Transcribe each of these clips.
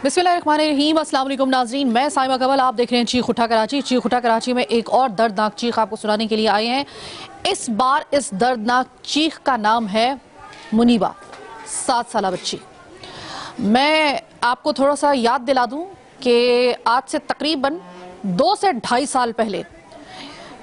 बिस्मिल्लाहिर्रहमानिर्रहीम। अस्सलाम वालेकुम नाज़रीन, मैं साइमा कमल, आप देख रहे हैं चीख उठा कराची। चीख उठा कराची में एक और दर्दनाक चीख आपको सुनाने के लिए आए हैं। इस बार इस दर्दनाक चीख का नाम है मुनीबा, 7 साल बच्ची। मैं आपको थोड़ा सा याद दिला दूं कि आज से तकरीबन 2 से 2.5 साल पहले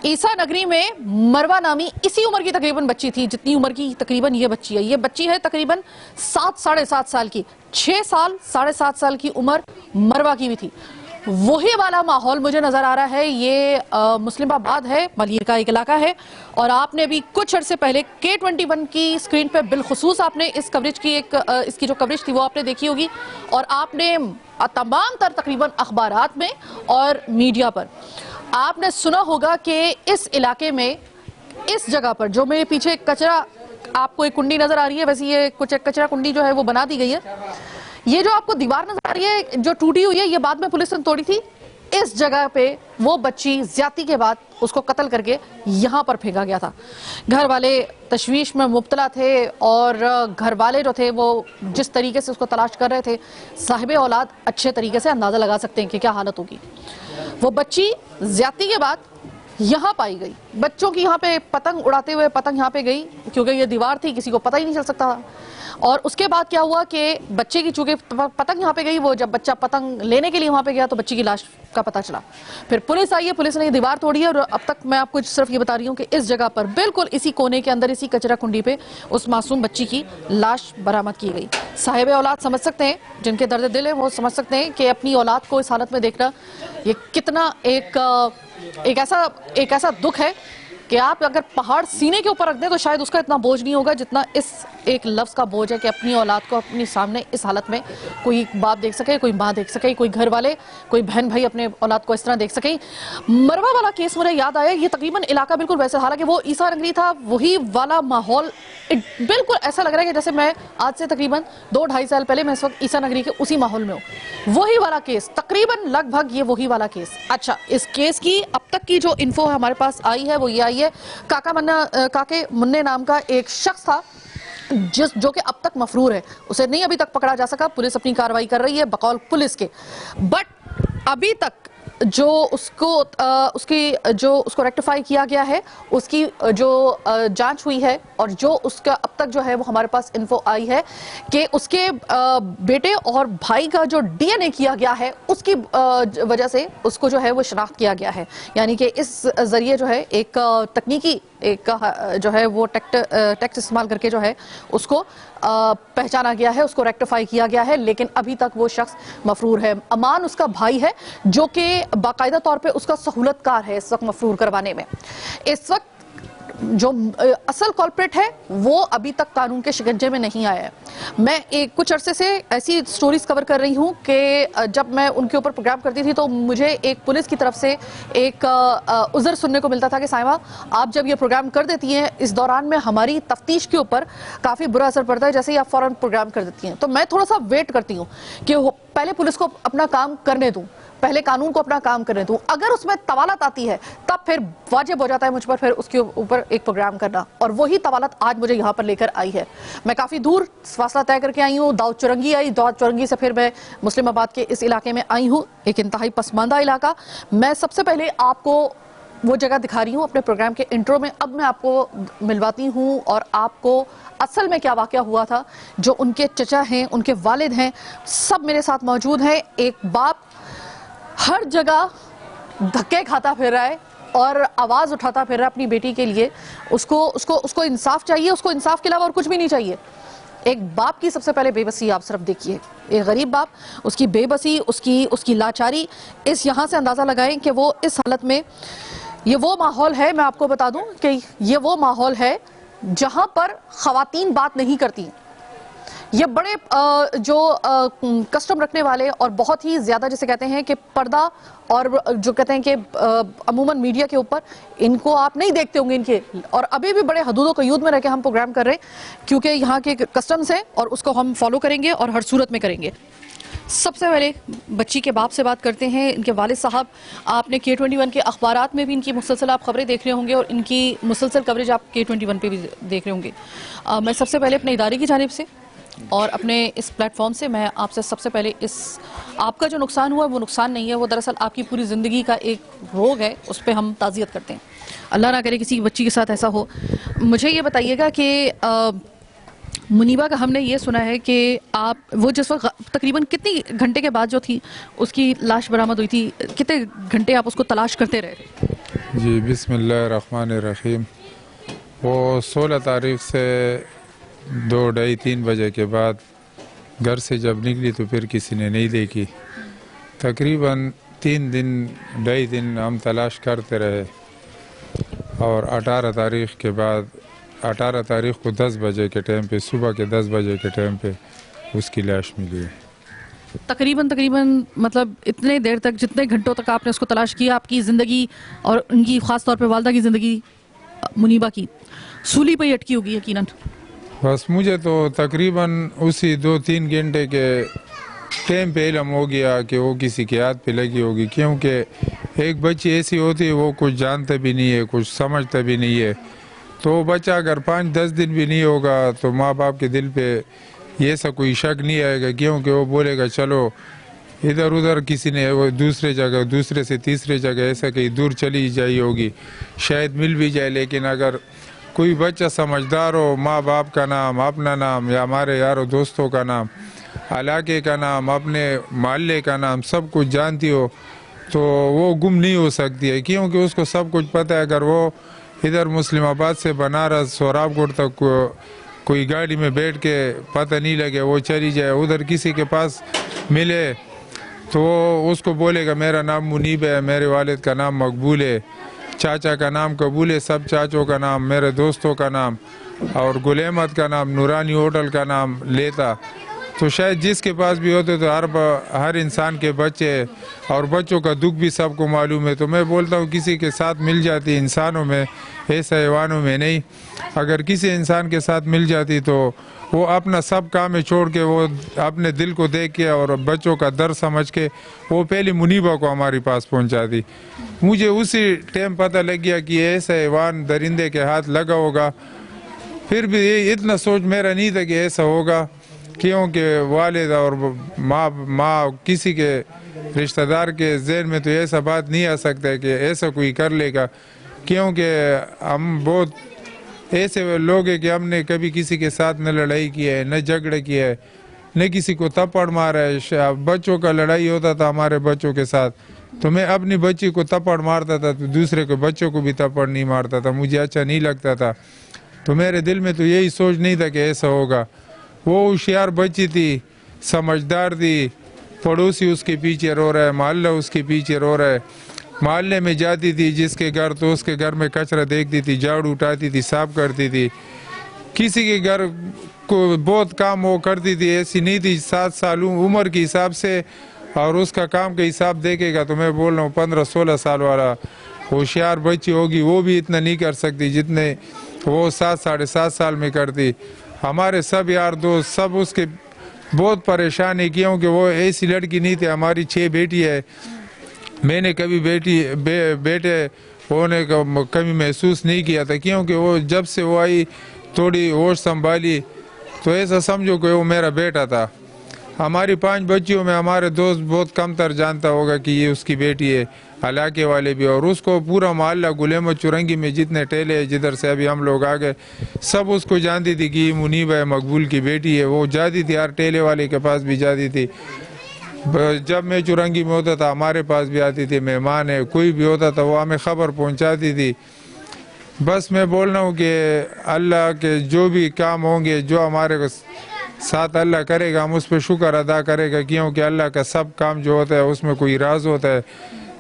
ईसा नगरी में मरवा नामी इसी उम्र की तकरीबन बच्ची थी जितनी उम्र की तकरीबन ये बच्ची है। ये बच्ची है तकरीबन 7 साढ़े 7 साल की। 6 साल साढ़े 7 साल की उम्र मरवा की भी थी। वही वाला माहौल मुझे नजर आ रहा है। ये मुस्लिमाबाद है, मलिर का एक इलाका है। और आपने भी कुछ अर्से पहले K21 की स्क्रीन पे बिलखुसूस आपने इस कवरेज की इसकी जो कवरेज थी वो आपने देखी होगी। और आपने तमाम तर तकरीबन अखबारात में और मीडिया पर आपने सुना होगा कि इस इलाके में, इस जगह पर जो मेरे पीछे कचरा, आपको एक कुंडी नजर आ रही है, वैसे ये कुछ कचरा कुंडी जो है वो बना दी गई है। ये जो आपको दीवार नजर आ रही है जो टूटी हुई है, ये बाद में पुलिस ने तोड़ी थी। इस जगह पे वो बच्ची ज्यादती के बाद उसको कत्ल करके यहाँ पर फेंका गया था। घर वाले तशवीश में मुब्तला थे और घर वाले जो थे वो जिस तरीके से उसको तलाश कर रहे थे, साहिबे औलाद अच्छे तरीके से अंदाजा लगा सकते हैं कि क्या हालत होगी। वो बच्ची ज्यादती के बाद यहाँ पाई गई। बच्चों की यहाँ पे पतंग उड़ाते हुए पतंग यहाँ पे गई, क्योंकि ये दीवार थी, किसी को पता ही नहीं चल सकता था। और उसके बाद क्या हुआ कि बच्चे की चूंकि पतंग यहाँ पे गई, वो जब बच्चा पतंग लेने के लिए वहां पे गया तो बच्ची की लाश का पता चला। फिर पुलिस आई है, पुलिस ने ये दीवार तोड़ी है। और अब तक मैं आपको सिर्फ ये बता रही हूँ कि इस जगह पर बिल्कुल इसी कोने के अंदर, इसी कचरा कुंडी पे उस मासूम बच्ची की लाश बरामद की गई। साहिब औलाद समझ सकते हैं, जिनके दर्द दिल है वो समझ सकते हैं कि अपनी औलाद को इस हालत में देखना ये कितना एक ऐसा दुख है कि आप अगर पहाड़ सीने के ऊपर रख दें तो शायद उसका इतना बोझ नहीं होगा जितना इस एक लफ्ज़ का बोझ है कि अपनी औलाद को अपने सामने इस हालत में कोई बाप देख सके, कोई माँ देख सके, कोई घर वाले, कोई बहन भाई अपने औलाद को इस तरह देख सके। मरवा वाला केस मुझे याद आया। ये तकरीबन इलाका बिल्कुल वैसे, हालांकि वो ईसा नगरी था, वही वाला माहौल बिल्कुल ऐसा लग रहा है कि जैसे मैं आज से तकरीबन 2-2.5 साल पहले मैं इस वक्त ईसा नगरी के उसी माहौल में हूँ। वही वाला केस, तकरीबन लगभग ये वही वाला केस। अच्छा, इस केस की अब तक की जो इन्फो हमारे पास आई है वो ये आई है, काके मुन्ने नाम का एक शख्स था जो कि अब तक मफरूर है, उसे नहीं अभी तक पकड़ा जा सका। पुलिस अपनी कार्रवाई कर रही है बकौल पुलिस के, बट अभी तक जो उसको रेक्टिफाई किया गया है, उसकी जो जांच हुई है और जो उसका अब तक जो है वो हमारे पास इन्फो आई है कि उसके बेटे और भाई का जो डीएनए किया गया है उसकी वजह से उसको जो है वो शनाख्त किया गया है। यानी कि इस जरिए जो है एक तकनीकी जो है वो टेक्स्ट इस्तेमाल करके जो है उसको पहचाना गया है, उसको रेक्टिफाई किया गया है। लेकिन अभी तक वो शख्स मफरूर है। अमान उसका भाई है जो कि बाकायदा तौर पे उसका सहूलतकार है इस वक्त मफरूर करवाने में। इस वक्त जो असल कॉल्प्रेट है वो अभी तक कानून के शिकंजे में नहीं आया है। मैं कुछ अरसे से ऐसी स्टोरीज कवर कर रही हूँ कि जब मैं उनके ऊपर प्रोग्राम करती थी तो मुझे एक पुलिस की तरफ से एक उज़र सुनने को मिलता था कि साइमा, आप जब ये प्रोग्राम कर देती हैं इस दौरान में हमारी तफ्तीश के ऊपर काफ़ी बुरा असर पड़ता है, जैसे ही आप फ़ौरन प्रोग्राम कर देती हैं। तो मैं थोड़ा सा वेट करती हूँ कि पहले पुलिस को अपना काम करने दूँ, पहले कानून को अपना काम करने दूं। अगर उसमें तवालत आती है तब फिर वाजिब हो जाता है मुझ पर फिर उसके ऊपर एक प्रोग्राम करना। और वही तवालत आज मुझे यहाँ पर लेकर आई है। मैं काफ़ी दूर फासला तय करके आई हूँ। दाऊद चुरंगी आई, दाऊद चुरंगी से फिर मैं मुस्लिमाबाद के इस इलाके में आई हूँ, एक इंतहाई पसमानदा इलाका। मैं सबसे पहले आपको वो जगह दिखा रही हूँ अपने प्रोग्राम के इंट्रो में। अब मैं आपको मिलवाती हूँ और आपको असल में क्या वाक़या हुआ था। जो उनके चचा हैं, उनके वालिद हैं, सब मेरे साथ मौजूद हैं। एक बाप हर जगह धक्के खाता फिर रहा है और आवाज़ उठाता फिर रहा है अपनी बेटी के लिए। उसको इंसाफ चाहिए, उसको इंसाफ के अलावा और कुछ भी नहीं चाहिए। एक बाप की सबसे पहले बेबसी आप सिर्फ देखिए, एक गरीब बाप, उसकी बेबसी, उसकी लाचारी, इस यहाँ से अंदाज़ा लगाएं कि वो इस हालत में, ये वो माहौल है। मैं आपको बता दूं कि ये वो माहौल है जहाँ पर ख़वातीन बात नहीं करती। ये बड़े जो कस्टम रखने वाले और बहुत ही ज़्यादा जिसे कहते हैं कि पर्दा, और जो कहते हैं कि अमूमन मीडिया के ऊपर इनको आप नहीं देखते होंगे इनके, और अभी भी बड़े हदूद कयूद में रह के हम प्रोग्राम कर रहे हैं क्योंकि यहाँ के कस्टम्स हैं और उसको हम फॉलो करेंगे और हर सूरत में करेंगे। सबसे पहले बच्ची के बाप से बात करते हैं, इनके वालिद साहब। आपने K21 के अखबारात में भी इनकी मुसलसल आप खबरें देख रहे होंगे और इनकी मुसलसल कवरेज आप K21 पे भी देख रहे होंगे। मैं सबसे पहले अपने इदारे की जानिब से और अपने इस प्लेटफॉर्म से मैं आपसे सबसे पहले इस आपका जो नुकसान हुआ वो नुकसान नहीं है, वो दरअसल आपकी पूरी ज़िंदगी का एक रोग है, उस पर हम ताज़ियत करते हैं। अल्लाह ना करे किसी बच्ची के साथ ऐसा हो। मुझे ये बताइएगा कि मुनीबा का हमने ये सुना है कि आप वो जिस वक्त तकरीबन कितनी घंटे के बाद जो थी उसकी लाश बरामद हुई थी, कितने घंटे आप उसको तलाश करते रहे थे? जी बिस्मिल्लाहिर्रहमानिर्रहीम। वो 16 तारीख से 2-2:30-3 बजे के बाद घर से जब निकली तो फिर किसी ने नहीं देखी। तकरीबन 3 दिन 2.5 दिन हम तलाश करते रहे और 18 तारीख के बाद 18 तारीख को 10 बजे के टाइम पे, सुबह के 10 बजे के टाइम पे उसकी लाश मिली है। तकरीबन मतलब इतने देर तक, जितने घंटों तक आपने उसको तलाश किया, आपकी ज़िंदगी और उनकी ख़ास तौर पे वालदा की ज़िंदगी मुनीबा की सूली पे ही अटकी होगी यकीनन। बस मुझे तो तकरीबन उसी 2-3 घंटे के टाइम पे इल्म हो गया कि वो किसी की याद पे लगी होगी, क्योंकि एक बच्ची ऐसी होती है वो कुछ जानते भी नहीं है, कुछ समझते भी नहीं है। तो बच्चा अगर 5-10 दिन भी नहीं होगा तो माँ बाप के दिल पे ये सा कोई शक नहीं आएगा, क्योंकि वो बोलेगा चलो इधर उधर किसी ने वो दूसरे जगह, दूसरे से तीसरे जगह ऐसा कहीं दूर चली जाई होगी, शायद मिल भी जाए। लेकिन अगर कोई बच्चा समझदार हो, माँ बाप का नाम, अपना नाम या हमारे यारों दोस्तों का नाम, इलाके का नाम, अपने मोहल्ले का नाम सब कुछ जानती हो तो वो गुम नहीं हो सकती है, क्योंकि उसको सब कुछ पता है। अगर वो इधर मुस्लिमाबाद से बनारस सोराबकोट तक कोई गाड़ी में बैठ के पता नहीं लगे वो चली जाए, उधर किसी के पास मिले तो उसको बोलेगा मेरा नाम मुनीब है, मेरे वालिद का नाम मकबूल है, चाचा का नाम कबूल है, सब चाचों का नाम, मेरे दोस्तों का नाम और गुल अहमद का नाम, नूरानी होटल का नाम लेता। तो शायद जिसके पास भी होते तो हर इंसान के बच्चे और बच्चों का दुख भी सबको मालूम है। तो मैं बोलता हूँ किसी के साथ मिल जाती इंसानों में, ऐसा हैवानों में नहीं। अगर किसी इंसान के साथ मिल जाती तो वो अपना सब काम छोड़ के वो अपने दिल को देख के और बच्चों का दर्द समझ के वो पहले मुनीबा को हमारे पास पहुँचाती। मुझे उसी टाइम पता लग गया कि ऐसा हैवान दरिंदे के हाथ लगा होगा, फिर भी इतना सोच मेरा नहीं था कि ऐसा होगा, क्योंकि वालिद और माँ किसी के रिश्तेदार के ज़हन में तो ऐसा बात नहीं आ सकता है कि ऐसा कोई कर लेगा, क्योंकि हम बहुत ऐसे लोग हैं कि हमने कभी किसी के साथ न लड़ाई की है, न झगड़ा किया है, न किसी को थप्पड़ मारा है। बच्चों का लड़ाई होता था हमारे बच्चों के साथ तो मैं अपनी बच्ची को थप्पड़ मारता था तो दूसरे के बच्चों को भी थप्पड़ नहीं मारता था, मुझे अच्छा नहीं लगता था। तो मेरे दिल में तो यही सोच नहीं था कि ऐसा होगा। वो होशियार बच्ची थी, समझदार थी, पड़ोसी उसके पीछे रो रहा है, मोहल्ला उसके पीछे रो रहा है। मोहल्ले में जाती थी जिसके घर तो उसके घर में कचरा देखती थी, झाड़ू उठाती थी, साफ करती थी। किसी के घर को बहुत काम वो करती थी, ऐसी नहीं थी 7 साल उम्र के हिसाब से और उसका काम का हिसाब देखेगा तो मैं बोल रहा हूँ 15-16 साल वाला होशियार बच्ची होगी वो भी इतना नहीं कर सकती जितने वो 7-7.5 साल में करती। हमारे सब यार दोस्त सब उसके बहुत परेशान है, क्योंकि वो ऐसी लड़की नहीं थी। हमारी 6 बेटी है, मैंने कभी बेटे होने का कभी महसूस नहीं किया था, क्योंकि वो जब से वो आई थोड़ी होश संभाली तो ऐसा समझो कि वो मेरा बेटा था। हमारी 5 बच्चियों में हमारे दोस्त बहुत कम तर जानता होगा कि ये उसकी बेटी है, इलाके वाले भी, और उसको पूरा मोहल्ला गुल अहमद चुरंगी में जितने टेले हैं जिधर से अभी हम लोग आ गए सब उसको जानती थी कि मुनीबा है, मकबूल की बेटी है। वो जाती थी हर टेले वाले के पास भी जाती थी, जब मैं चुरंगी में होता था हमारे पास भी आती थी, मेहमान है कोई भी होता था वो हमें खबर पहुँचाती थी। बस मैं बोल रहा हूँ कि अल्लाह के जो भी काम होंगे, जो हमारे साथ अल्लाह करेगा हम उस पर शुक्र अदा करेगा, क्योंकि अल्लाह का सब काम जो होता है उसमें कोई राज होता है।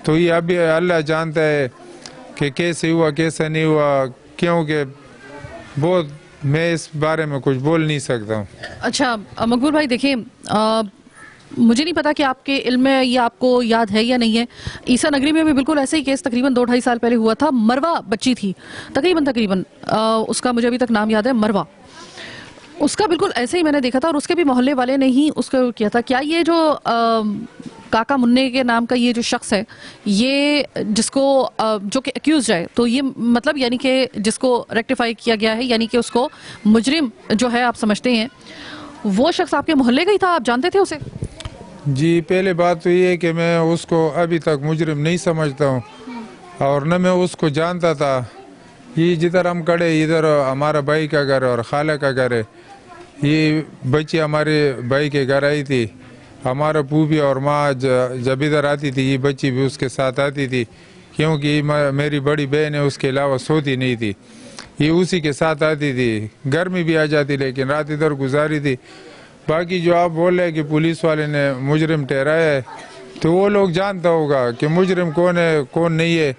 तो ये अभी अल्लाह जानता है कि कैसे हुआ कैसे नहीं हुआ, क्योंकि बहुत मैं इस बारे में कुछ बोल नहीं सकता हूँ। अच्छा मकबूल भाई, देखिए मुझे नहीं पता कि आपके इल्म में ये आपको याद है या नहीं है, ईसा नगरी में भी बिल्कुल ऐसे ही केस तकरीबन 2-2.5 साल पहले हुआ था। मरवा बच्ची थी तकरीबन उसका मुझे अभी तक नाम याद है, मरवा। उसका बिल्कुल ऐसे ही मैंने देखा था और उसके भी मोहल्ले वाले ने ही उसको किया था। क्या ये जो काका मुन्ने के नाम का ये जो शख्स है, ये जिसको जो कि एक्यूज है, तो ये मतलब यानी कि जिसको रेक्टिफाई किया गया है, यानी कि उसको मुजरिम जो है आप समझते हैं, वो शख्स आपके मोहल्ले का ही था, आप जानते थे उसे? जी, पहले बात तो ये है कि मैं उसको अभी तक मुजरिम नहीं समझता हूँ और न मैं उसको जानता था। ये जिधर हम खड़े इधर हमारा भाई का घर और खाला का घर है। ये बच्ची हमारे भाई के घर आई थी। हमारा पूबी और माँ जब इधर आती थी ये बच्ची भी उसके साथ आती थी, क्योंकि मेरी बड़ी बहन है, उसके अलावा सोती नहीं थी। ये उसी के साथ आती थी, घर में भी आ जाती, लेकिन रात इधर गुजारी थी। बाकी जो आप बोल रहे हैं कि पुलिस वाले ने मुजरिम ठहराया है, तो वो लोग जानता होगा कि मुजरिम कौन है कौन नहीं है।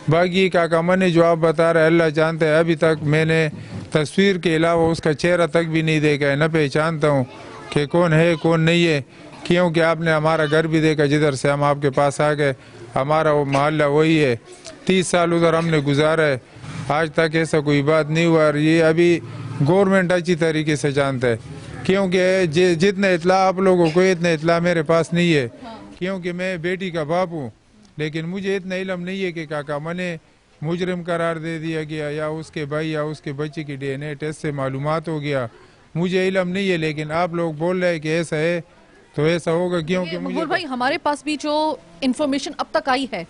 बाकी काका मने जो आप बता रहे हैं अल्लाह जानता है। अभी तक मैंने तस्वीर के अलावा उसका चेहरा तक भी नहीं देखा है, न पहचानता हूँ कि कौन है कौन नहीं है, क्योंकि आपने हमारा घर भी देखा जिधर से हम आपके पास आ गए। हमारा वो मोहल्ला वही है, 30 साल उधर हमने गुजारा है, आज तक ऐसा कोई बात नहीं हुआ। और ये अभी गवर्नमेंट अच्छी तरीके से जानता है, क्योंकि जितने इतला आप लोगों को इतने इतला मेरे पास नहीं है, क्योंकि मैं बेटी का बाप हूँ। लेकिन मुझे इतना इल्म नहीं है कि काका मने मुजरिम करार दे दिया गया या उसके भाई या उसके बच्चे की DNA टेस्ट से मालूमात हो गया, मुझे इल्म नहीं है। लेकिन आप लोग बोल रहे हैं कि ऐसा है तो ऐसा होगा, क्योंकि मुझे मकबूल भाई, हमारे पास भी जो इन्फॉर्मेशन अब तक आई है,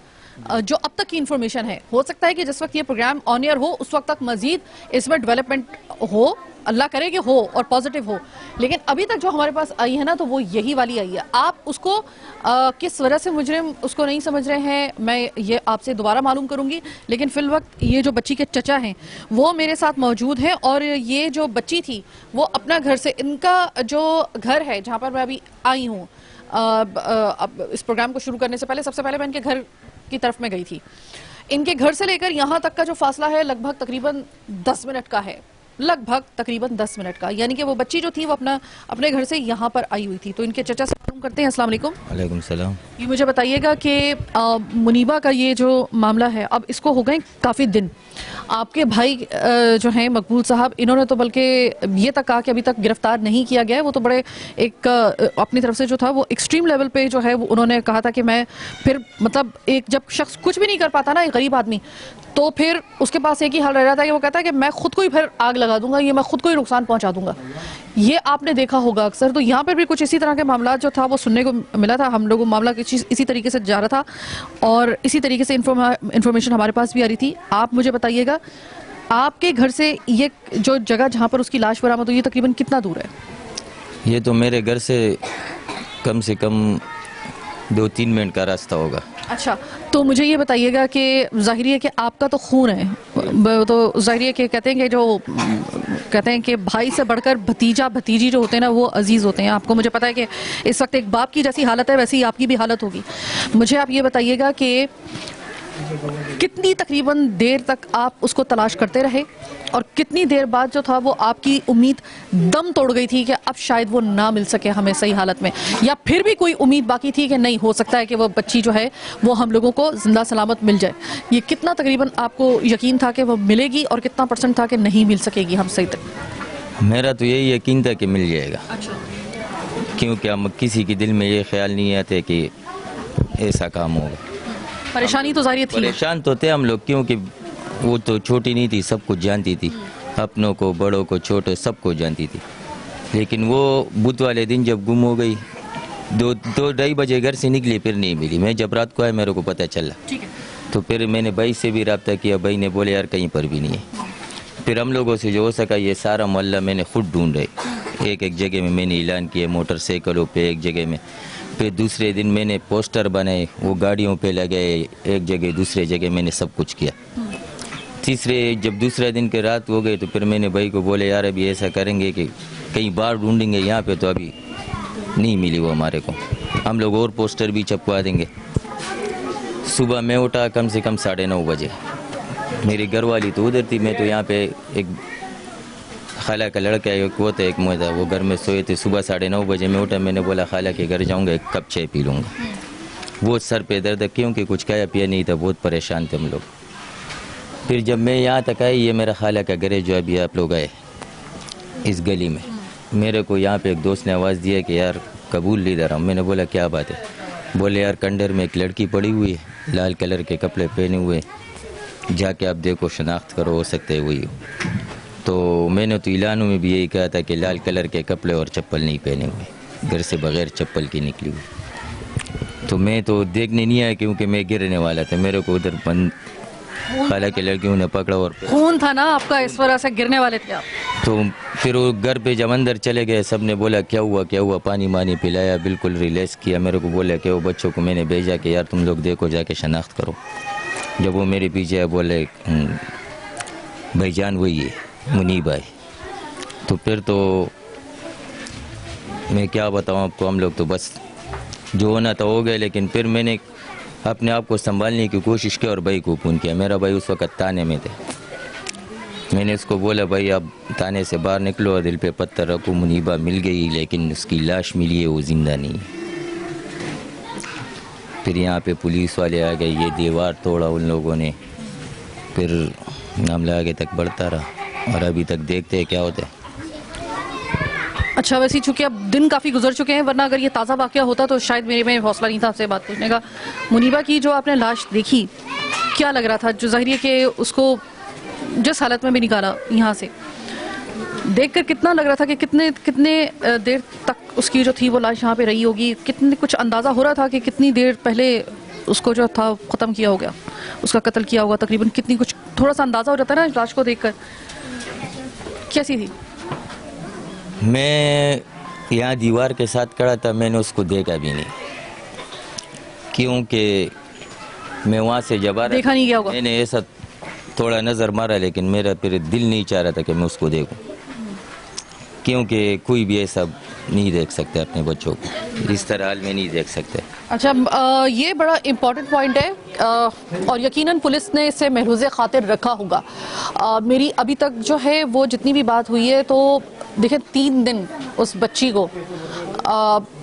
जो अब तक की इन्फॉर्मेशन है, हो सकता है कि जिस वक्त ये प्रोग्राम ऑन एयर हो उस वक्त तक मजीद इसमें डेवलपमेंट हो, अल्लाह करे कि हो और पॉजिटिव हो। लेकिन अभी तक जो हमारे पास आई है ना, तो वो यही वाली आई है। आप उसको किस वजह से मुजरिम उसको नहीं समझ रहे हैं, मैं ये आपसे दोबारा मालूम करूंगी। लेकिन फिल वक्त ये जो बच्ची के चचा हैं वो मेरे साथ मौजूद हैं, और ये जो बच्ची थी वो अपना घर से, इनका जो घर है जहाँ पर मैं अभी आई हूँ, अब इस प्रोग्राम को शुरू करने से पहले सबसे पहले मैं इनके घर की तरफ में गई थी। इनके घर से लेकर यहाँ तक का जो फासला है लगभग तकरीबन 10 मिनट का है, लगभग तकरीबन 10 मिनट का। यानी कि वो बच्ची जो थी वो अपने घर से यहाँ पर आई हुई थी। तो इनके चचा से मालूम करते हैं। अस्सलाम वालेकुम। वालेकुम सलाम। ये मुझे बताइएगा कि मुनीबा का ये जो मामला है, अब इसको हो गए काफ़ी दिन। आपके भाई जो हैं मकबूल साहब, इन्होंने तो बल्कि ये तक कहा कि अभी तक गिरफ्तार नहीं किया गया है। वो तो बड़े एक अपनी तरफ से जो था वो एक्सट्रीम लेवल पे जो है वो उन्होंने कहा था कि मैं फिर मतलब एक जब शख्स कुछ भी नहीं कर पाता ना, एक गरीब आदमी, तो फिर उसके पास एक ही हाल रह जाता है कि वो कहता है कि मैं खुद को ही फिर आग लगा दूंगा, ये मैं खुद को ही नुकसान पहुंचा दूंगा। ये आपने देखा होगा अक्सर। तो यहाँ पर भी कुछ इसी तरह के मामला जो था वो सुनने को मिला था। हम लोग मामला इसी तरीके से जा रहा था और इसी तरीके से इंफॉर्मेशन हमारे पास भी आ रही थी। आप मुझे बताइएगा, आपके घर से ये जो जगह जहाँ पर उसकी लाश बरामद हुई, ये तकरीबन कितना दूर है? ये तो मेरे घर से कम 2-3 मिनट का रास्ता होगा। अच्छा, तो मुझे ये बताइएगा कि ज़ाहिर है कि आपका तो खून है, तो ज़ाहिर है कि कहते हैं कि भाई से बढ़कर भतीजा भतीजी जो होते हैं ना वो अजीज़ होते हैं। आपको, मुझे पता है कि इस वक्त एक बाप की जैसी हालत है वैसी आपकी भी हालत होगी। मुझे आप ये बताइएगा कि कितनी तकरीबन देर तक आप उसको तलाश करते रहे और कितनी देर बाद जो था वो आपकी उम्मीद दम तोड़ गई थी कि अब शायद वो ना मिल सके हमें सही हालत में, या फिर भी कोई उम्मीद बाकी थी कि नहीं, हो सकता है कि वो बच्ची जो है वो हम लोगों को जिंदा सलामत मिल जाए? ये कितना तकरीबन आपको यकीन था कि वो मिलेगी और कितना % था कि नहीं मिल सकेगी हम सही तक? मेरा तो यही यकीन था कि मिल जाएगा। अच्छा, क्योंकि हम किसी के दिल में ये ख्याल नहीं आते कि ऐसा काम होगा। परेशानी तो जाहिर थी, परेशान तो थे हम लोग, क्योंकि वो तो छोटी नहीं थी, सब कुछ जानती थी, अपनों को बड़ों को छोटे सब कुछ जानती थी। लेकिन वो बुध वाले दिन जब गुम हो गई, 2-2:30 बजे घर से निकली, फिर नहीं मिली। मैं जब रात को आया मेरे को पता चला, ठीक है। तो फिर मैंने भाई से भी रब्ता किया। भाई ने बोले यार कहीं पर भी नहीं है। फिर हम लोगों से जो हो सका ये सारा मोहल्ला मैंने खुद ढूंढ रहे, एक जगह में मैंने ऐलान किया, मोटरसाइकिलों पे एक जगह में। फिर दूसरे दिन मैंने पोस्टर बनाए, वो गाड़ियों पे लगाए, एक जगह दूसरे जगह मैंने सब कुछ किया। जब दूसरे दिन के रात हो गए तो फिर मैंने भाई को बोले यार अभी ऐसा करेंगे कि कहीं बाहर ढूंढेंगे, यहाँ पे तो अभी नहीं मिली वो हमारे को, हम लोग और पोस्टर भी छपवा देंगे। सुबह मैं उठा कम से कम 9:30 बजे। मेरी घरवाली तो उधर थी, मैं तो यहाँ पे एक खाला का लड़का एक वो था, एक मैं था, वो घर में सोए थे। सुबह 9:30 बजे मैं उठा, मैंने बोला खाला के घर जाऊंगा, एक कप चाय पी लूँगा। वो सर पे दर्द, क्योंकि कुछ खाया पिया नहीं था, बहुत परेशान थे हम लोग। फिर जब मैं यहाँ तक आई, ये मेरा खाला का घर है जो अभी आप लोग आए इस गली में, मेरे को यहाँ पे एक दोस्त ने आवाज़ दिया कि यार कबूल लीडर हम। मैंने बोला क्या बात है? बोले यार कंडर में एक लड़की पड़ी हुई है, लाल कलर के कपड़े पहने हुए, जाके आप देखो, शनाख्त करो, हो सकते है वही हो। तो मैंने तो ऐलानों में भी यही कहा था कि लाल कलर के कपड़े और चप्पल नहीं पहने हुए, घर से बगैर चप्पल के निकली हुई। तो मैं तो देखने नहीं आया क्योंकि मैं गिरने वाला था, मेरे को उधर बंद खाला के लड़कियों ने पकड़ा और खून था ना आपका, इस वजह से गिरने वाले थे आप। तो फिर वो घर पे जब अंदर चले गए सब ने बोला क्या हुआ, पानी मानी पिलाया, बिल्कुल रिलैक्स किया। मेरे को बोला कि वो बच्चों को मैंने भेजा कि यार तुम लोग देखो जाके शनाख्त करो। जब वो मेरे पीछे आए बोले भाईजान वही है मुनीब भाई। तो फिर तो मैं क्या बताऊँ आपको, हम लोग तो बस जो होना था हो गया। लेकिन फिर मैंने अपने आप को संभालने की कोशिश की और भाई को फ़ोन किया। मेरा भाई उस वक्त ताने में थे। मैंने उसको बोला भाई अब ताने से बाहर निकलो और दिल पे पत्थर रखो, मुनीबा मिल गई लेकिन उसकी लाश मिली है, वो ज़िंदा नहीं है। फिर यहाँ पे पुलिस वाले आ गए, ये दीवार तोड़ा उन लोगों ने। फिर मामला आगे तक बढ़ता रहा और अभी तक देखते हैं क्या होता है। अच्छा, वैसे चूंकि अब दिन काफ़ी गुजर चुके हैं, वरना अगर ये ताज़ा वाक़या होता तो शायद मेरे में हौसला नहीं था आपसे बात पूछने का। मुनीबा की जो आपने लाश देखी, क्या लग रहा था? जो ज़ाहिर है कि उसको जिस हालत में भी निकाला यहाँ से, देखकर कितना लग रहा था कि कितने देर तक उसकी जो थी वो लाश यहाँ पे रही होगी? कितने कुछ अंदाज़ा हो रहा था कि कितनी देर पहले उसको जो था ख़त्म किया हो गया, उसका कत्ल किया होगा? तकरीबन कितनी, कुछ थोड़ा सा अंदाज़ा हो जाता है ना लाश को देखकर? कैसी थी? मैं यहाँ दीवार के साथ खड़ा था, मैंने उसको देखा भी नहीं क्योंकि मैं वहाँ से जब आ रहा देखा नहीं गया होगा। मैंने ऐसा थोड़ा नज़र मारा लेकिन मेरा फिर दिल नहीं चाह रहा था कि मैं उसको देखूं, क्योंकि कोई भी ऐसा नहीं देख सकते अपने बच्चों को, इस तरह हाल में नहीं देख सकते। अच्छा, ये बड़ा इम्पॉर्टेंट पॉइंट है और यकीनन पुलिस ने इसे महरूज़ खातिर रखा होगा। मेरी अभी तक जो है वो जितनी भी बात हुई है, तो देखें 3 दिन उस बच्ची को,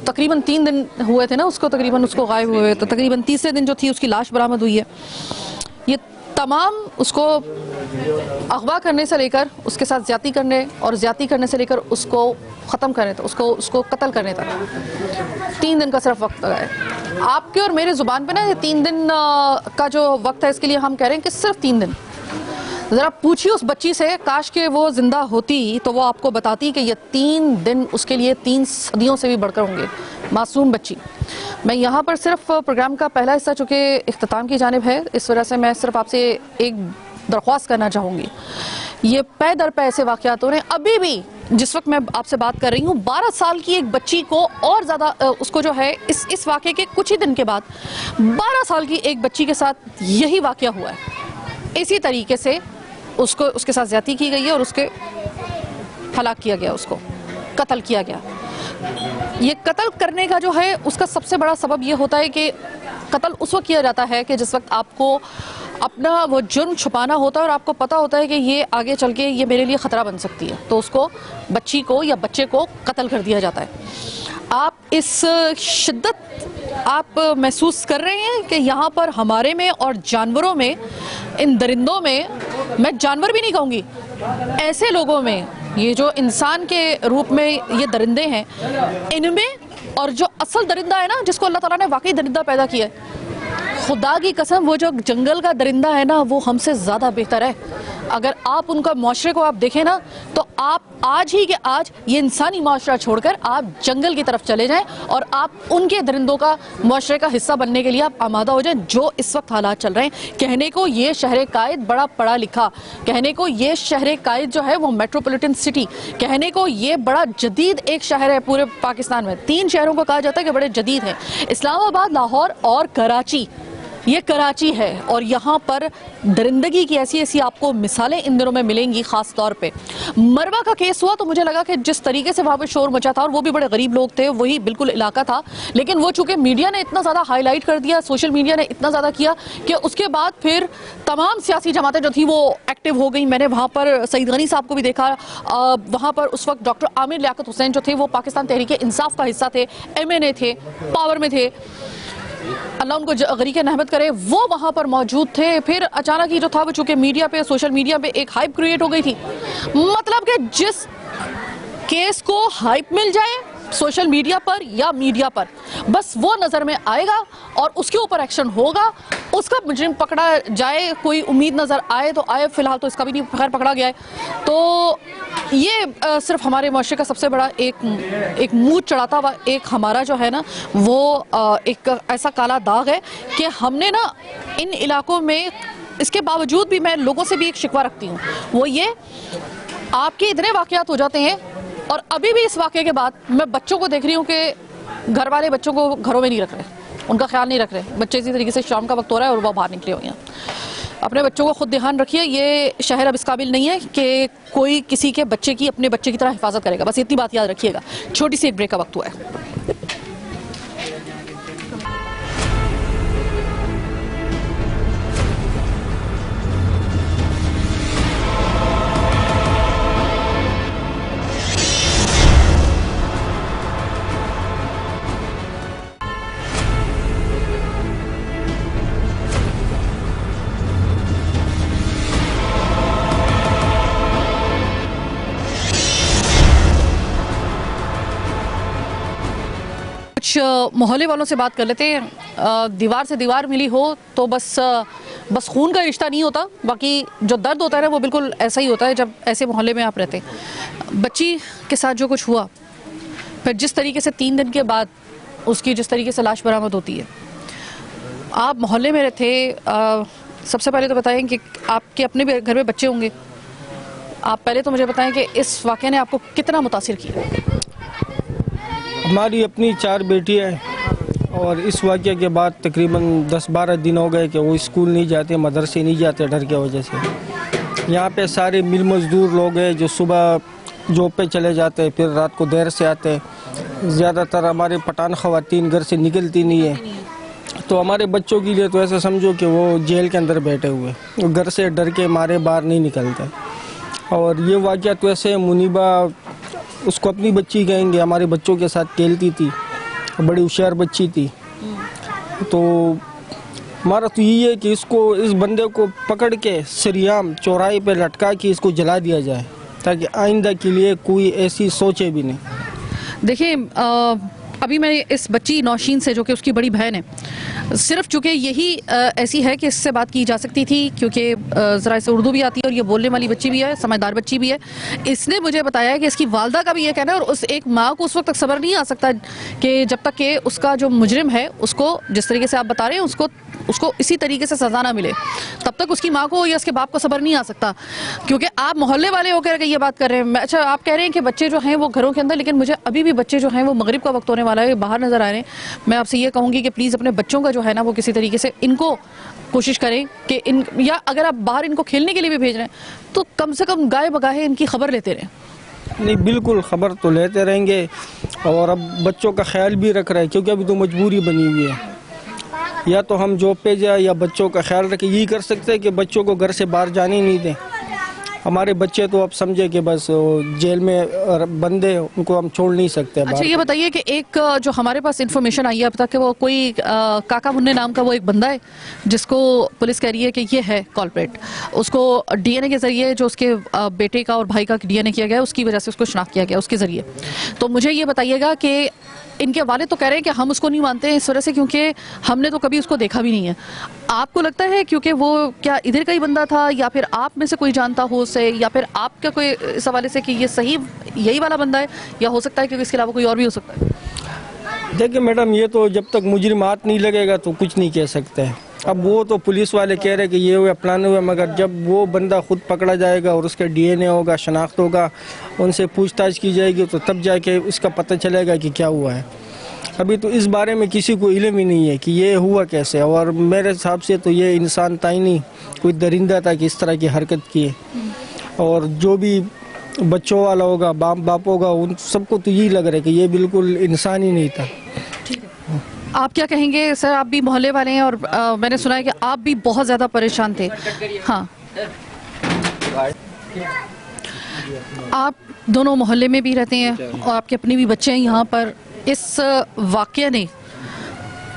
तकरीबन 3 दिन हुए थे ना उसको, तकरीबन उसको गायब हुए, तो तकरीबन तीसरे दिन जो थी उसकी लाश बरामद हुई है। ये तमाम उसको अगवा करने से लेकर उसके साथ ज़्यादती करने और ज़्यादती करने से लेकर उसको ख़त्म करने तक, उसको कत्ल करने तक 3 दिन का सिर्फ वक्त लगा है। आपके और मेरे ज़ुबान पे ना ये 3 दिन का जो वक्त है, इसके लिए हम कह रहे हैं कि सिर्फ 3 दिन। ज़रा पूछिए उस बच्ची से, काश के वो ज़िंदा होती तो वो आपको बताती कि ये 3 दिन उसके लिए 3 सदियों से भी बढ़कर होंगे। मासूम बच्ची। मैं यहाँ पर सिर्फ प्रोग्राम का पहला हिस्सा चूँकि इख्तिताम की जानिब है, इस वजह से मैं सिर्फ आपसे एक दरख्वास्त करना चाहूँगी। ये पै दर पै ऐसे वाक़यात हो रहे हैं। अभी भी जिस वक्त मैं आपसे बात कर रही हूँ, 12 साल की एक बच्ची को और ज़्यादा उसको जो है इस वाक़े के कुछ ही दिन के बाद 12 साल की एक बच्ची के साथ यही वाक़या हुआ है। इसी तरीके से उसको, उसके साथ ज़्यादती की गई है और उसके हलाक किया गया, उसको कत्ल किया गया। ये कत्ल करने का जो है उसका सबसे बड़ा सबब ये होता है कि कत्ल उस वक्त किया जाता है कि जिस वक्त आपको अपना वो जुर्म छुपाना होता है और आपको पता होता है कि ये आगे चल के ये मेरे लिए ख़तरा बन सकती है, तो उसको, बच्ची को या बच्चे को कत्ल कर दिया जाता है। आप इस शिद्दत आप महसूस कर रहे हैं कि यहाँ पर हमारे में और जानवरों में, इन दरिंदों में, मैं जानवर भी नहीं कहूँगी, ऐसे लोगों में, ये जो इंसान के रूप में ये दरिंदे हैं, इनमें और जो असल दरिंदा है ना, जिसको अल्लाह ताला ने वाकई दरिंदा पैदा किया है, खुदा की कसम वो जो जंगल का दरिंदा है ना, वो हमसे ज़्यादा बेहतर है। अगर आप उनका माशरे को आप देखें ना, तो आप आज ही के आज ये इंसानी माशरा छोड़कर आप जंगल की तरफ चले जाएं और आप उनके दरिंदों का माशरे का हिस्सा बनने के लिए आप आमादा हो जाएं, जो इस वक्त हालात चल रहे हैं। कहने को ये शहर कायद बड़ा पढ़ा लिखा, कहने को ये शहर कायद जो है वो मेट्रोपॉलिटन सिटी, कहने को ये बड़ा जदीद एक शहर है पूरे पाकिस्तान में। 3 शहरों को कहा जाता है कि बड़े जदीद हैं, इस्लामाबाद, लाहौर और कराची। ये कराची है और यहाँ पर दरिंदगी की ऐसी ऐसी आपको मिसालें इन दिनों में मिलेंगी। ख़ास तौर पे मरवा का केस हुआ तो मुझे लगा कि जिस तरीके से वहाँ पे शोर मचा था, और वो भी बड़े गरीब लोग थे, वही बिल्कुल इलाका था, लेकिन वो चूँकि मीडिया ने इतना ज़्यादा हाईलाइट कर दिया, सोशल मीडिया ने इतना ज़्यादा किया कि उसके बाद फिर तमाम सियासी जमातें जो थी वो एक्टिव हो गई। मैंने वहाँ पर सईद गनी साहब को भी देखा, वहाँ पर उस वक्त डॉक्टर आमिर लियाकत हुसैन जो थे वो पाकिस्तान तहरीक इंसाफ का हिस्सा थे, MNA थे, पावर में थे, अल्लाह उनको गरीक रहमत करे, वो वहाँ पर मौजूद थे। फिर अचानक ही जो था वो चूँकि मीडिया पे, सोशल मीडिया पे एक हाइप क्रिएट हो गई थी। मतलब कि जिस केस को हाइप मिल जाए सोशल मीडिया पर या मीडिया पर, बस वो नज़र में आएगा और उसके ऊपर एक्शन होगा, उसका मुजरिम पकड़ा जाए, कोई उम्मीद नज़र आए तो आए। फिलहाल तो इसका भी नहीं खैर पकड़ा गया है। तो ये सिर्फ हमारे मुआशरे का सबसे बड़ा एक मुँह चढ़ाता हुआ एक हमारा जो है ना वो एक ऐसा काला दाग है कि हमने ना इन इलाकों में, इसके बावजूद भी मैं लोगों से भी एक शिकवा रखती हूँ, वो ये आपके इतने वाक़यात हो जाते हैं और अभी भी इस वाक़े के बाद मैं बच्चों को देख रही हूँ कि घर वाले बच्चों को घरों में नहीं रख रहे, उनका ख्याल नहीं रख रहे। बच्चे इसी तरीके से शाम का वक्त हो रहा है और वो बाहर निकले हुए हैं। अपने बच्चों को खुद ध्यान रखिए, ये शहर अब इस काबिल नहीं है कि कोई किसी के बच्चे की अपने बच्चे की तरह हिफाजत करेगा। बस इतनी बात याद रखिएगा। छोटी सी एक ब्रेक का वक्त हुआ है। कुछ मोहल्ले वालों से बात कर लेते हैं। दीवार से दीवार मिली हो तो बस खून का रिश्ता नहीं होता, बाकी जो दर्द होता है ना वो बिल्कुल ऐसा ही होता है जब ऐसे मोहल्ले में आप रहते हैं। बच्ची के साथ जो कुछ हुआ, फिर जिस तरीके से 3 दिन के बाद उसकी जिस तरीके से लाश बरामद होती है, आप मोहल्ले में थे। सबसे पहले तो बताएं कि आपके अपने भी घर में बच्चे होंगे। आप पहले तो मुझे बताएं कि इस वाक़े ने आपको कितना मुतासिर किया। हमारी अपनी 4 बेटियां हैं और इस वाक़े के बाद तकरीबन 10-12 दिन हो गए कि वो स्कूल नहीं जाते, मदरसे नहीं जाते डर की वजह से। यहाँ पे सारे मिल मज़दूर लोग हैं जो सुबह जॉब पे चले जाते हैं, फिर रात को देर से आते हैं। ज़्यादातर हमारे पठान ख़वातीन घर से निकलती नहीं है, तो हमारे बच्चों के लिए तो ऐसा समझो कि वो जेल के अंदर बैठे हुए, वो घर से डर के मारे बाहर नहीं निकलते। और ये वाक़या तो ऐसे मुनीबा, उसको अपनी बच्ची कहेंगे, हमारे बच्चों के साथ खेलती थी, बड़ी होशियार बच्ची थी। तो हमारा तो यही है कि इस बंदे को पकड़ के सरियाम चौराहे पे लटका के इसको जला दिया जाए, ताकि आइंदा के लिए कोई ऐसी सोचे भी नहीं। देखिए, अभी मैं इस बच्ची नौशीन से, जो कि उसकी बड़ी बहन है, सिर्फ चूँकि यही ऐसी है कि इससे बात की जा सकती थी क्योंकि ज़रा इसे उर्दू भी आती है और ये बोलने वाली बच्ची भी है, समझदार बच्ची भी है। इसने मुझे बताया कि इसकी वालदा का भी ये कहना है और उस एक माँ को उस वक्त तक सब्र नहीं आ सकता कि जब तक कि उसका जो मुजरिम है उसको, जिस तरीके से आप बता रहे हैं, उसको इसी तरीके से सज़ा ना मिले, तब तक उसकी माँ को या उसके बाप को सब्र नहीं आ सकता। क्योंकि आप मोहल्ले वाले होकर के ये बात कर रहे हैं। अच्छा, आप कह रहे हैं कि बच्चे जो हैं वो घरों के अंदर, लेकिन मुझे अभी भी बच्चे जो हैं वो मगरिब का वक्त होने वाला है, बाहर नज़र आ रहे हैं। मैं आपसे ये कहूँगी कि प्लीज़ अपने बच्चों का जो है ना वो किसी तरीके से इनको कोशिश करें कि या अगर आप बाहर इनको खेलने के लिए भी भेज रहे हैं तो कम से कम गाए बगाहे इनकी खबर लेते रहें। नहीं, बिल्कुल खबर तो लेते रहेंगे और अब बच्चों का ख्याल भी रख रहे हैं, क्योंकि अभी तो मजबूरी बनी हुई है। या तो हम जॉब पे जाए या बच्चों का ख्याल रखें। यही कर सकते हैं कि बच्चों को घर से बाहर जाने नहीं दें। हमारे बच्चे तो अब समझे कि बस जेल में बंदे, उनको हम छोड़ नहीं सकते। अच्छा, ये बताइए कि एक जो हमारे पास इन्फॉर्मेशन आई है अब तक कि वो कोई काका मुन्ने नाम का वो एक बंदा है जिसको पुलिस कह रही है कि ये है कॉल्प्रेट। उसको डीएनए के जरिए, जो उसके बेटे का और भाई का डीएनए किया गया, उसकी वजह से उसको शनाख्त किया गया उसके जरिए। तो मुझे ये बताइएगा कि इनके वाले तो कह रहे हैं कि हम उसको नहीं मानते हैं इस वजह से क्योंकि हमने तो कभी उसको देखा भी नहीं है। आपको लगता है क्योंकि वो क्या इधर का ही बंदा था, या फिर आप में से कोई जानता हो उसे, या फिर आपका कोई इस हवाले से कि ये सही यही वाला बंदा है, या हो सकता है क्योंकि इसके अलावा कोई और भी हो सकता है? देखिए मैडम, ये तो जब तक मुजरिम हाथ नहीं लगेगा तो कुछ नहीं कह सकते हैं। अब वो तो पुलिस वाले कह रहे हैं कि ये हुआ प्लान हुआ, मगर जब वो बंदा खुद पकड़ा जाएगा और उसका डीएनए होगा, शनाख्त होगा, उनसे पूछताछ की जाएगी, तो तब जाके उसका पता चलेगा कि क्या हुआ है। अभी तो इस बारे में किसी को इल्म ही नहीं है कि ये हुआ कैसे। और मेरे हिसाब से तो ये इंसान था ही नहीं, कोई दरिंदा था कि इस तरह की हरकत किए। और जो भी बच्चों वाला होगा, बाप होगा, उन सबको तो यही लग रहा है कि ये बिल्कुल इंसान ही नहीं था। आप क्या कहेंगे सर? आप भी मोहल्ले वाले हैं और मैंने सुना है कि आप भी बहुत ज़्यादा परेशान थे। हाँ, आप दोनों मोहल्ले में भी रहते हैं और आपके अपने भी बच्चे हैं यहाँ पर। इस वाक़ये ने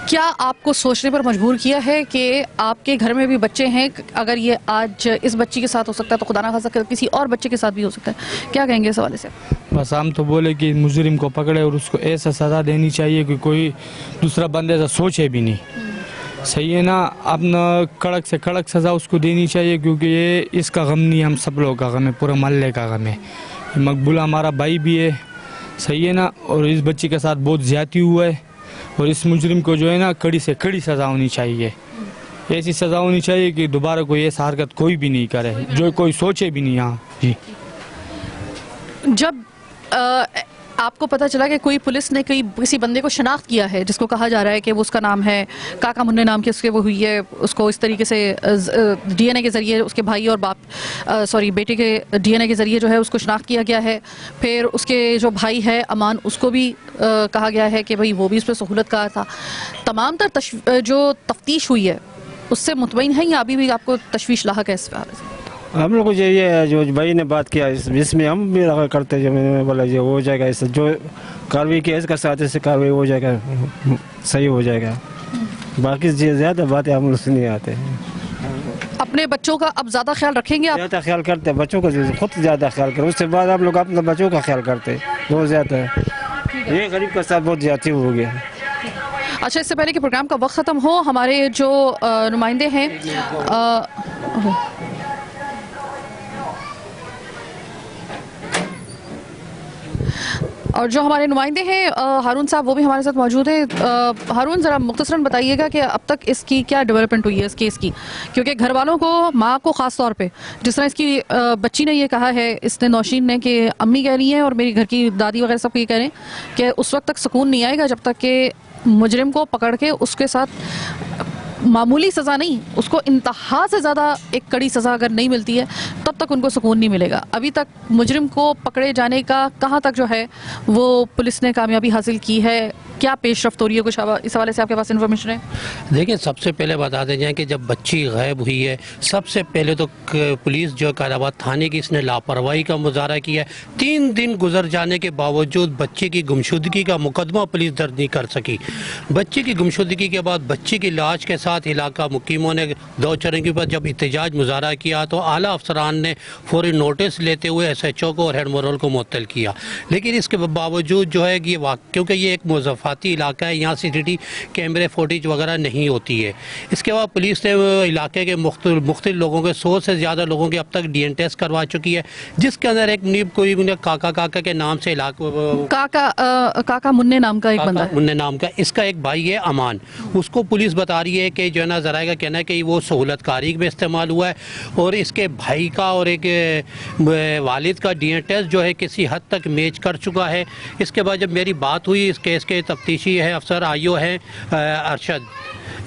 क्या आपको सोचने पर मजबूर किया है कि आपके घर में भी बच्चे हैं, अगर ये आज इस बच्ची के साथ हो सकता है तो खुदा ना खास्ता किसी और बच्चे के साथ भी हो सकता है, क्या कहेंगे इस हवाले से? बस हम तो बोले कि मुजरिम को पकड़े और उसको ऐसा सज़ा देनी चाहिए कि कोई दूसरा बंदे ऐसा सोचे भी नहीं। सही है ना, अपना कड़क से कड़क सज़ा उसको देनी चाहिए, क्योंकि ये इसका गम नहीं, हम सब लोग का गम है, पूरे मोहल्ले का गम है। मकबूल हमारा भाई भी है, सही है ना, और इस बच्ची के साथ बहुत ज़्यादती हुआ है, और इस मुजरिम को जो है ना कड़ी से कड़ी सज़ा होनी चाहिए। ऐसी सज़ा होनी चाहिए कि दोबारा कोई ऐसा हरकत कोई भी नहीं करे, जो कोई सोचे भी नहीं। यहाँ जी, जब आपको पता चला कि कोई पुलिस ने किसी बंदे को शनाख्त किया है, जिसको कहा जा रहा है कि वो उसका नाम है काका मुन्ने नाम के, उसके वो हुई है, उसको इस तरीके से डीएनए के ज़रिए उसके भाई और बेटे के डीएनए के ज़रिए जो है उसको शनाख्त किया गया है। फिर उसके जो भाई है अमान, उसको भी कहा गया है कि भाई वो भी उस पर सहूलत का था। तमाम तर जो तफ्तीश हुई है उससे मुतमईन है या अभी भी आपको तशवीश लाहक है इस बारे में? हम लोग को ये जो भाई ने बात किया इसमें हम भी लगा करते, जो मैंने बोला जो हो जाएगा, इस जो कार्रवाई की इसका साथ से कार्रवाई हो जाएगा, सही हो जाएगा। बाकी ज़्यादा बातें हम लोग से नहीं आते हैं। अपने बच्चों का अब ज़्यादा ख्याल रखेंगे आप? ज़्यादा ख्याल करते हैं बच्चों का, खुद ज़्यादा ख्याल करें, उसके बाद आप लोग अपने बच्चों का ख्याल करते हैं बहुत ज़्यादा। ये गरीब का साथ बहुत ज़्यादा हो गया। अच्छा, इससे पहले कि प्रोग्राम का वक्त ख़त्म हो, हमारे जो नुमाइंदे हैं और जो हमारे नुमाइंदे हैं हारून साहब, वो भी हमारे साथ मौजूद हैं। हारून, ज़रा मुख्तसरन बताइएगा कि अब तक इसकी क्या डेवलपमेंट हुई है इस केस की, क्योंकि घर वालों को, माँ को ख़ास तौर पे, जिस तरह इसकी बच्ची ने ये कहा है, इसने नौशीन ने, कि अम्मी कह रही हैं और मेरी घर की दादी वगैरह सब ये कह रहे हैं कि उस वक्त तक सुकून नहीं आएगा जब तक कि मुजरिम को पकड़ के उसके साथ मामूली सज़ा नहीं, उसको इंतहा से ज़्यादा एक कड़ी सज़ा अगर नहीं मिलती है तब तक उनको सुकून नहीं मिलेगा। अभी तक मुजरिम को पकड़े जाने का कहाँ तक जो है वो पुलिस ने कामयाबी हासिल की है, क्या पेशरफ्त हो रही है, कुछ इस हवाले से आपके पास इन्फॉर्मेशन है? देखिए, सबसे पहले बता दें जाए कि जब बच्ची गायब हुई है, सबसे पहले तो पुलिस जो कायदाबाद थाने की, इसने लापरवाही का मुजाहरा किया है। 3 दिन गुजर जाने के बावजूद बच्चे की गुमशुदगी का मुकदमा पुलिस दर्ज नहीं कर सकी। बच्चे की गुमशुदगी के बाद बच्चे की लाश के साथ इलाका मुकीमों ने 2 चरंगी पर जब एहतजाज मुजाहरा किया तो आला अफसरान ने फौरी नोटिस लेते हुए SHO को और हेड मोरल को मुअत्तल किया। लेकिन इसके बावजूद जो है कि क्योंकि ये एक मुज़फ़्फ़ाती इलाका है, यहाँ CCTV कैमरे फुटेज वगैरह नहीं होती है। इसके बाद पुलिस ने इलाके के मुख्तलिफ लोगों के 100 से ज़्यादा लोगों के अब तक DNA टेस्ट करवा चुकी है, जिसके अंदर एक नीब कोई काका के नाम से काका मुन्ने नाम का एक बंदा है, मुन्ने नाम का, इसका एक भाई है अमान। उसको पुलिस बता रही है कि जो है ना, ज़राए का कहना है कि वो सहूलतकारी में इस्तेमाल हुआ है, और इसके भाई का और एक वालिद का DNA टेस्ट जो है किसी हद तक मैच कर चुका है। इसके बाद जब मेरी बात हुई इस केस के तफ्तीशी है अफसर IO है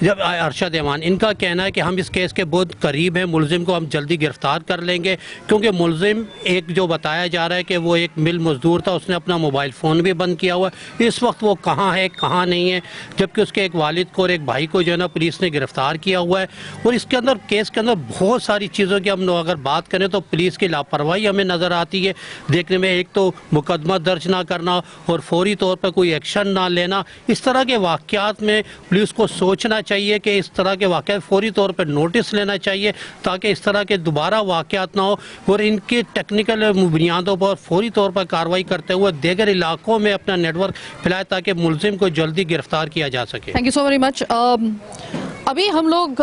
अरशद एमान, इनका कहना है कि हम इस केस के बहुत करीब हैं, मुलजिम को हम जल्दी गिरफ्तार कर लेंगे, क्योंकि मुलजिम एक जो बताया जा रहा है कि वो एक मिल मजदूर था, उसने अपना मोबाइल फ़ोन भी बंद किया हुआ है। इस वक्त वो कहाँ है कहाँ नहीं है, जबकि उसके एक वालिद को और एक भाई को जो है ना पुलिस ने गिरफ्तार किया हुआ है। और इसके अंदर केस के अंदर बहुत सारी चीज़ों की हम अगर बात करें तो पुलिस की लापरवाही हमें नज़र आती है देखने में। एक तो मुकदमा दर्ज ना करना और फौरी तौर पर कोई एक्शन ना लेना, इस तरह के वाक़यात में पुलिस को सोचना चाहिए कि इस तरह के वाक़यात फौरी तौर पर नोटिस लेना चाहिए, ताकि इस तरह के दोबारा वाक़यात ना हो, और इनकी टेक्निकल बुनियादों पर फौरी तौर पर कार्रवाई करते हुए दीगर इलाकों में अपना नेटवर्क फैलाए ताकि मुलजिम को जल्दी गिरफ्तार किया जा सके। Thank you so very much. अभी हम लोग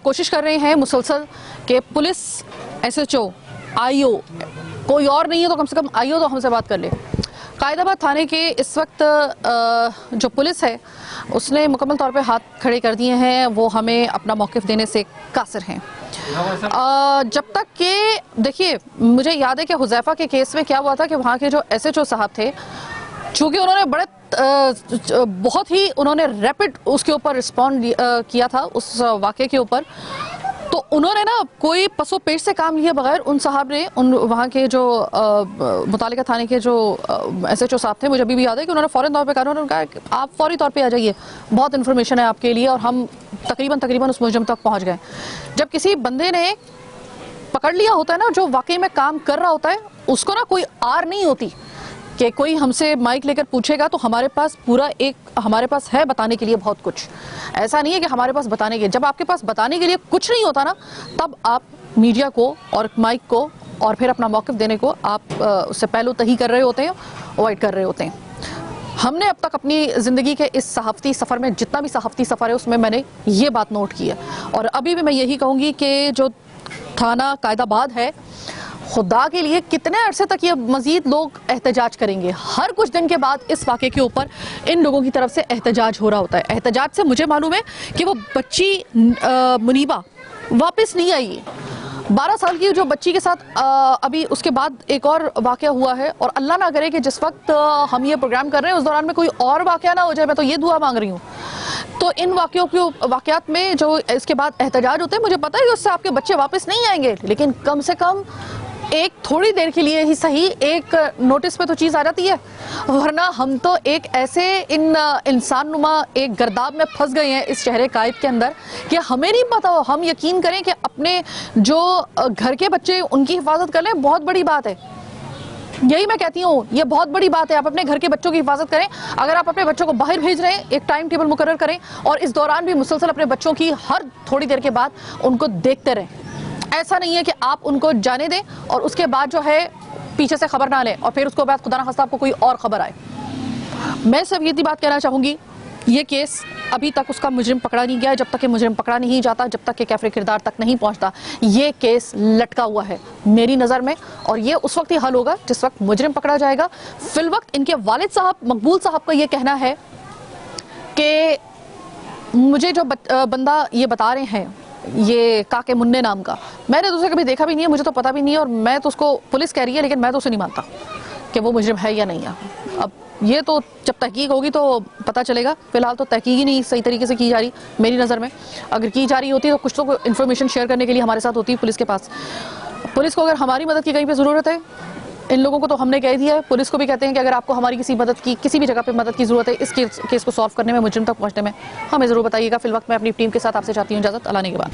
कोशिश कर रहे हैं मुसलसल कि पुलिस, SHO, IO, कोई और नहीं है तो कम से कम IO तो हमसे बात कर ले। कायदाबाद थाने के इस वक्त जो पुलिस है उसने मुकम्मल तौर पे हाथ खड़े कर दिए हैं, वो हमें अपना मौक़िफ़ देने से कासिर हैं। जब तक कि देखिए, मुझे याद है कि हुज़ैफ़ा के केस में क्या हुआ था कि वहाँ के जो SHO साहब थे, चूँकि उन्होंने बहुत ही उन्होंने रैपिड उसके ऊपर रिस्पॉन्ड किया था उस वाक़े के ऊपर, तो उन्होंने ना कोई पसो पेश से काम लिए बगैर उन साहब ने, उन वहाँ के जो मुतालिका थाने के जो SHO साहब थे, मुझे अभी भी याद है कि उन्होंने फ़ौरन तौर पे कहा, उन्होंने कहा कि आप फौरी तौर पे आ जाइए, बहुत इन्फॉर्मेशन है आपके लिए, और हम तकरीबन उस मुजरिम तक पहुँच गए। जब किसी बंदे ने पकड़ लिया होता है ना, जो वाकई में काम कर रहा होता है, उसको ना कोई आर नहीं होती कि कोई हमसे माइक लेकर पूछेगा तो हमारे पास हमारे पास है बताने के लिए बहुत कुछ। ऐसा नहीं है कि हमारे पास बताने के, जब आपके पास बताने के लिए कुछ नहीं होता ना, तब आप मीडिया को और माइक को और फिर अपना मौक़िफ़ देने को आप उससे पहलू तही कर रहे होते हैं, अवॉइड कर रहे होते हैं। हमने अब तक अपनी ज़िंदगी के इस सहाफ़ती सफ़र में, जितना भी सहाफ़ती सफ़र है उसमें मैंने ये बात नोट की है, और अभी भी मैं यही कहूँगी कि जो थाना कायदाबाद है, खुदा के लिए कितने अरसे तक ये मज़ीद लोग एहतजाज करेंगे? हर कुछ दिन के बाद इस वाक़े के ऊपर इन लोगों की तरफ से एहतजाज हो रहा होता है। एहतजाज से मुझे मालूम है कि वो बच्ची मुनीबा वापस नहीं आई। 12 साल की जो बच्ची के साथ अभी उसके बाद एक और वाक़या हुआ है, और अल्लाह ना करे कि जिस वक्त हम ये प्रोग्राम कर रहे हैं उस दौरान में कोई और वाक़या ना हो जाए। मैं तो ये दुआ मांग रही हूँ। तो इन वाक़यात में जो इसके बाद एहतजाज होते हैं, मुझे पता है कि उससे आपके बच्चे वापस नहीं आएंगे, लेकिन कम से कम एक थोड़ी देर के लिए ही सही एक नोटिस पे तो चीज़ आ जाती है, वरना हम तो एक ऐसे इंसान नुमा एक गर्दाब में फंस गए हैं इस शहर कायद के अंदर कि हमें नहीं पता हो। हम यकीन करें कि अपने जो घर के बच्चे उनकी हिफाजत कर लें, बहुत बड़ी बात है। यही मैं कहती हूँ, ये बहुत बड़ी बात है। आप अपने घर के बच्चों की हिफाजत करें। अगर आप अपने बच्चों को बाहर भेज रहे हैं, एक टाइम टेबल मुकर्रर करें, और इस दौरान भी मुसलसल अपने बच्चों की हर थोड़ी देर के बाद उनको देखते रहें। ऐसा नहीं है कि आप उनको जाने दें और उसके बाद जो है पीछे से खबर ना लें और फिर उसके बाद खुदा ना खास्ता आपको कोई और खबर आए। मैं सिर्फ ये बात कहना चाहूँगी, ये केस अभी तक उसका मुजरिम पकड़ा नहीं गया है। जब तक कि मुजरिम पकड़ा नहीं जाता, जब तक कि कैफरे किरदार तक नहीं पहुंचता, ये केस लटका हुआ है मेरी नज़र में, और ये उस वक्त ही हल होगा जिस वक्त मुजरिम पकड़ा जाएगा। फिल वक्त इनके वालिद साहब मकबूल साहब का ये कहना है कि मुझे जो बंदा ये बता रहे हैं, ये काके मुन्ने नाम का, मैंने तो उसे कभी देखा भी नहीं है, मुझे तो पता भी नहीं है, और मैं तो उसको, पुलिस कह रही है लेकिन मैं तो उसे नहीं मानता कि वो मुजरिम है या नहीं है। अब ये तो जब तहकीक होगी तो पता चलेगा। फिलहाल तो तहकीक ही नहीं सही तरीके से की जा रही मेरी नज़र में। अगर की जा रही होती तो कुछ तो इन्फॉर्मेशन शेयर करने के लिए हमारे साथ होती है पुलिस के पास। पुलिस को अगर हमारी मदद की कहीं पे ज़रूरत है, इन लोगों को तो हमने कह दिया है, पुलिस को भी कहते हैं कि अगर आपको हमारी किसी मदद की, किसी भी जगह पे मदद की ज़रूरत है इस केस को सॉल्व करने में, मुजरिम तक पहुंचने में, हमें ज़रूर बताइएगा। फिल वक्त मैं अपनी टीम के साथ आपसे चाहती हूँ इजाज़त। अल्लाह ने के बाद।